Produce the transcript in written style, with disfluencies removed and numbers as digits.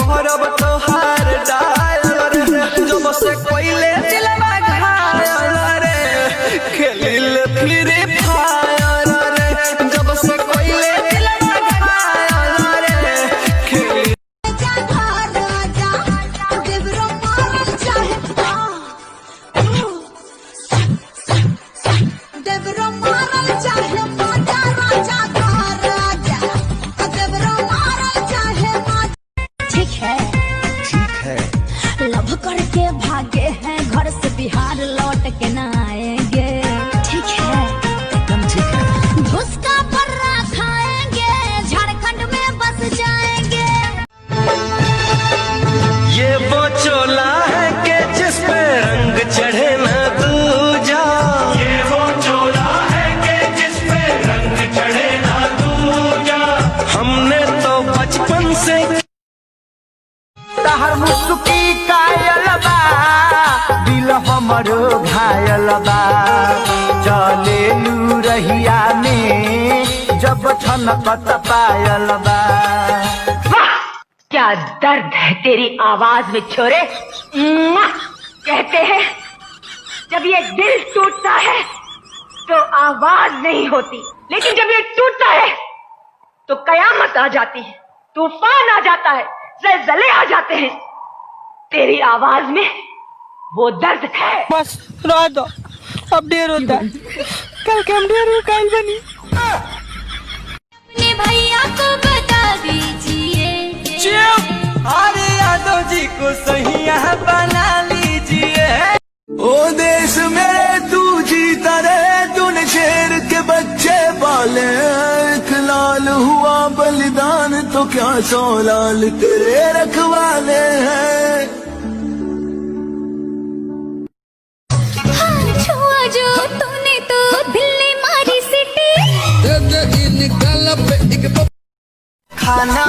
करब तोहार डायल रे जब से कोइले दिलवा घायल रे खेलिल फ्री फायर रे जब से कोइले दिलवा घायल रे खेलिल लव करके भागे हैं घर से बिहार लौट के न आएंगे। ठीक है एकदम ठीक है। घुस का पर्रा खाएंगे झारखंड में बस जाएंगे। ये वो चोला है कि जिस पे रंग चढ़े न दूजा। ये वो चोला है कि जिस पे रंग चढ़े न दूजा। हमने तो बचपन से तहर मुस्की कायल बा दिल हमरो घायल बा चले लू रहिया में जब छनकत पायल बा। वाह क्या दर्द है तेरी आवाज में छोरे। कहते हैं जब ये दिल टूटता है तो आवाज नहीं होती, लेकिन जब ये टूटता है तो कयामत आ जाती है, तूफान आ जाता है, ज़लज़ले आ जाते हैं। तेरी आवाज में वो दर्द है। बस रह दो, अब देर होता है। कल के हम देर कल बनी। अपने भैया को बता दीजिए अरे यादव जी को सहिया बना लीजिए। ओ देश मेरे तू जीता रहे तूने शेर के बच्चे पाले एक लाल हुआ बलिदान तो क्या 100 लाल तेरे रखवाले हैं। हाँ, छुआ जो तूने तो दिल ने मारी सिटी। खाना